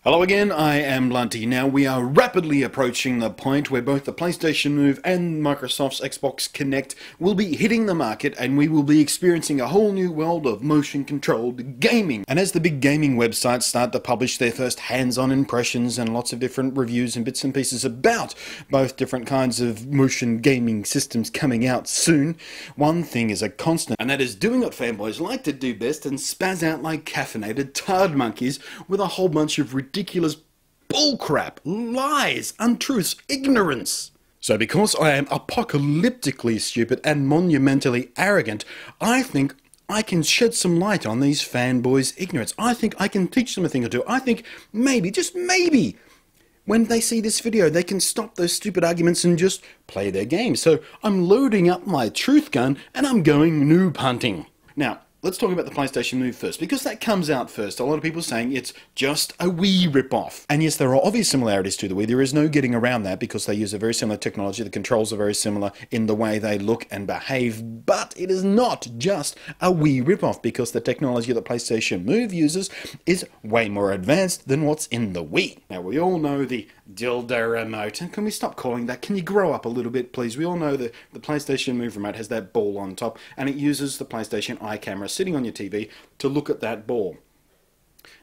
Hello again, I am Blunty. Now we are rapidly approaching the point where both the PlayStation Move and Microsoft's Xbox Kinect will be hitting the market, and we will be experiencing a whole new world of motion-controlled gaming. And as the big gaming websites start to publish their first hands-on impressions and lots of different reviews and bits and pieces about both different kinds of motion gaming systems coming out soon, one thing is a constant, and that is doing what fanboys like to do best and spaz out like caffeinated tard monkeys with a whole bunch of ridiculous bullcrap, lies, untruths, ignorance. So because I am apocalyptically stupid and monumentally arrogant, I think I can shed some light on these fanboys' ignorance. I think I can teach them a thing or two. I think maybe, just maybe, when they see this video, they can stop those stupid arguments and just play their game. So I'm loading up my truth gun and I'm going noob hunting. Now, let's talk about the PlayStation Move first, because that comes out first. A lot of people saying it's just a Wii ripoff. And yes, there are obvious similarities to the Wii. There is no getting around that because they use a very similar technology. The controls are very similar in the way they look and behave. But it is not just a Wii ripoff, because the technology that PlayStation Move uses is way more advanced than what's in the Wii. Now, we all know the dildo remote, and can we stop calling that? Can you grow up a little bit, please? We all know that the PlayStation Move remote has that ball on top, and it uses the PlayStation Eye camera sitting on your TV to look at that ball.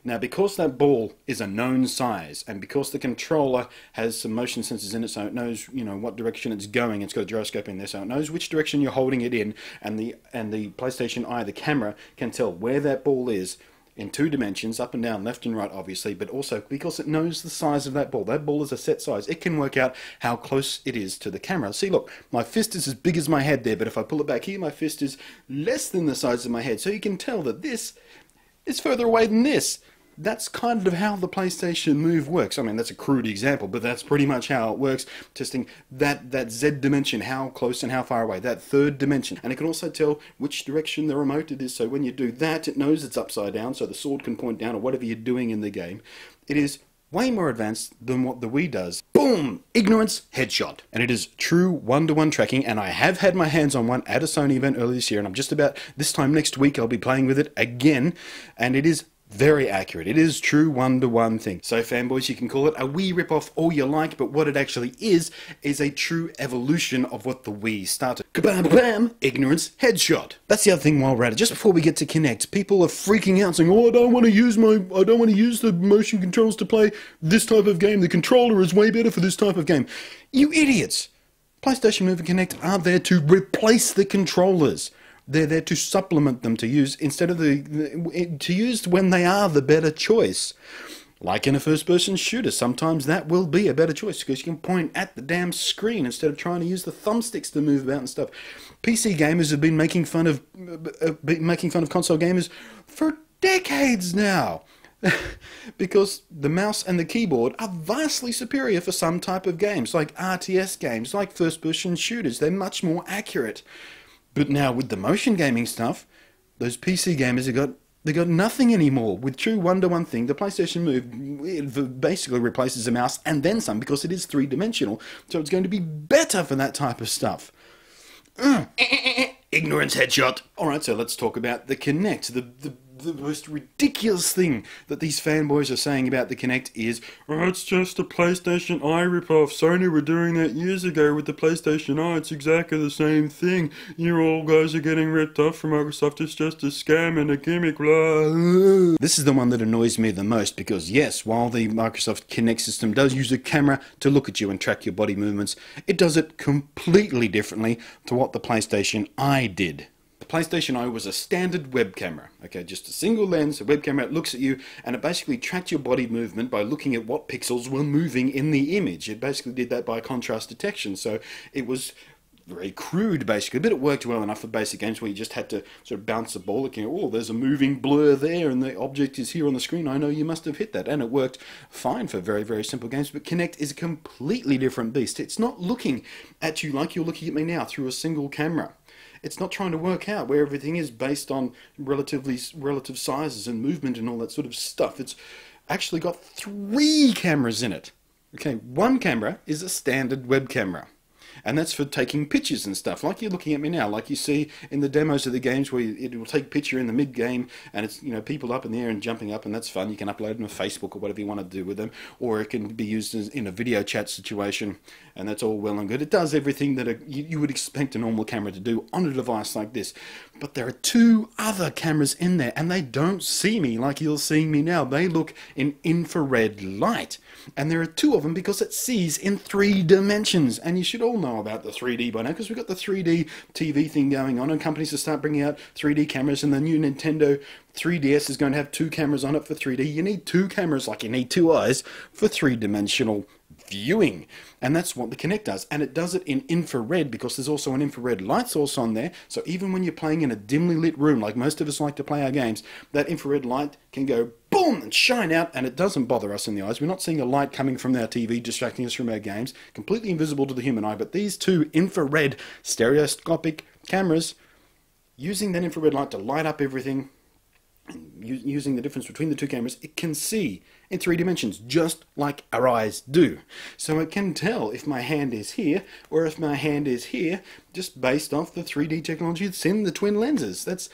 Now, because that ball is a known size, and because the controller has some motion sensors in it, so it knows, you know, what direction it's going, it's got a gyroscope in there, so it knows which direction you're holding it in, and the PlayStation Eye, the camera, can tell where that ball is in two dimensions, up and down, left and right, obviously, but also because it knows the size of that ball. That ball is a set size. It can work out how close it is to the camera. See, look, my fist is as big as my head there, but if I pull it back here, my fist is less than the size of my head. So you can tell that this is further away than this. That's kind of how the PlayStation Move works. I mean, that's a crude example, but that's pretty much how it works, testing that Z dimension, how close and how far away, that third dimension. And it can also tell which direction the remote it is, so when you do that, it knows it's upside down, so the sword can point down, or whatever you're doing in the game. It is way more advanced than what the Wii does. Boom! Ignorance headshot. And it is true one-to-one tracking, and I have had my hands on one at a Sony event earlier this year, and I'm just about, this time next week, I'll be playing with it again, and it is very accurate. It is true one-to-one thing. So fanboys, you can call it a Wii ripoff all you like, but what it actually is a true evolution of what the Wii started. Kabam bam! Ignorance headshot. That's the other thing while we're at it. Just before we get to Kinect, people are freaking out saying, oh, I don't want to use the motion controls to play this type of game. The controller is way better for this type of game. You idiots! PlayStation Move and Kinect are there to replace the controllers. They're there to supplement them, to use instead of to use when they are the better choice. Like in a first-person shooter, sometimes that will be a better choice because you can point at the damn screen instead of trying to use the thumbsticks to move about and stuff. PC gamers have been making fun of console gamers for decades now. Because the mouse and the keyboard are vastly superior for some type of games, like RTS games, like first-person shooters. They're much more accurate. But now with the motion gaming stuff, those PC gamers they got nothing anymore. With true one-to-one thing, the PlayStation Move, it basically replaces a mouse and then some, because it is three-dimensional, so it's going to be better for that type of stuff. Ignorance headshot. Alright, so let's talk about the Kinect. The most ridiculous thing that these fanboys are saying about the Kinect is, oh, it's just a PlayStation Eye ripoff. Sony were doing that years ago with the PlayStation Eye. It's exactly the same thing. You all guys are getting ripped off from Microsoft. It's just a scam and a gimmick, blah. This is the one that annoys me the most, because yes, while the Microsoft Kinect system does use a camera to look at you and track your body movements, it does it completely differently to what the PlayStation Eye did. The PlayStation Eye was a standard web camera, okay, just a single lens, a web camera. It looks at you and it basically tracked your body movement by looking at what pixels were moving in the image. It basically did that by contrast detection, so it was very crude basically, but it worked well enough for basic games where you just had to sort of bounce the ball, looking at, oh, there's a moving blur there and the object is here on the screen, I know you must have hit that, and it worked fine for very, very simple games. But Kinect is a completely different beast. It's not looking at you like you're looking at me now through a single camera. It's not trying to work out where everything is based on relative sizes and movement and all that sort of stuff. It's actually got 3 cameras in it. Okay, one camera is a standard web camera. And that's for taking pictures and stuff, like you're looking at me now, like you see in the demos of the games where it will take a picture in the mid-game, and it's, you know, people up in the air and jumping up, and that's fun. You can upload them to Facebook or whatever you want to do with them, or it can be used as in a video chat situation, and that's all well and good. It does everything that you would expect a normal camera to do on a device like this. But there are two other cameras in there, and they don't see me like you're seeing me now. They look in infrared light, and there are two of them because it sees in 3 dimensions. And you should all know about the 3D by now, because we've got the 3D TV thing going on, and companies will start bringing out 3D cameras, and the new Nintendo 3DS is going to have 2 cameras on it for 3D. You need 2 cameras like you need 2 eyes for 3-dimensional viewing, and that's what the Kinect does. And it does it in infrared because there's also an infrared light source on there, so even when you're playing in a dimly lit room like most of us like to play our games, that infrared light can go boom and shine out, and it doesn't bother us in the eyes. We're not seeing a light coming from our TV distracting us from our games, completely invisible to the human eye. But these 2 infrared stereoscopic cameras, using that infrared light to light up everything, using the difference between the 2 cameras, it can see in 3 dimensions, just like our eyes do. So it can tell if my hand is here, or if my hand is here, just based off the 3D technology that's in the twin lenses. That's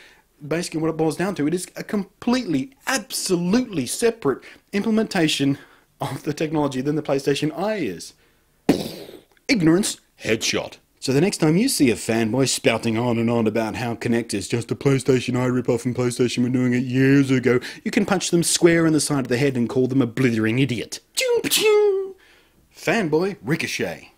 basically what it boils down to. It is a completely, absolutely separate implementation of the technology than the PlayStation Eye is. Ignorance headshot. So the next time you see a fanboy spouting on and on about how Kinect is just a PlayStation Eye ripoff and PlayStation were doing it years ago, you can punch them square in the side of the head and call them a blithering idiot. Fanboy ricochet.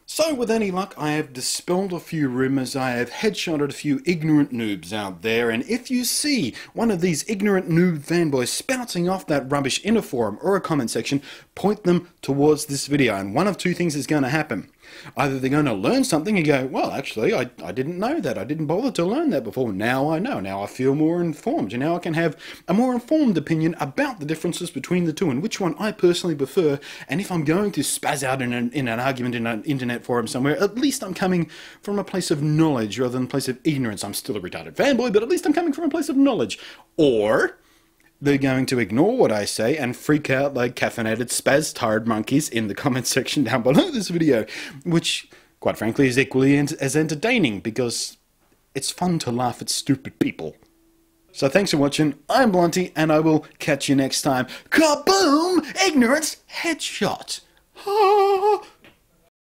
So with any luck, I have dispelled a few rumours, I have headshotted a few ignorant noobs out there, and if you see one of these ignorant noob fanboys spouting off that rubbish in a forum or a comment section, point them towards this video, and one of 2 things is going to happen. Either they're going to learn something and go, well, actually, I didn't know that. I didn't bother to learn that before. Now I know. Now I feel more informed. And now I can have a more informed opinion about the differences between the 2 and which one I personally prefer. And if I'm going to spaz out in an argument in an internet forum somewhere, at least I'm coming from a place of knowledge rather than a place of ignorance. I'm still a retarded fanboy, but at least I'm coming from a place of knowledge. Or they're going to ignore what I say and freak out like caffeinated spaz-tired monkeys in the comment section down below this video, which, quite frankly, is equally as entertaining because it's fun to laugh at stupid people. So thanks for watching, I'm Blunty, and I will catch you next time. Kaboom! Ignorance headshot!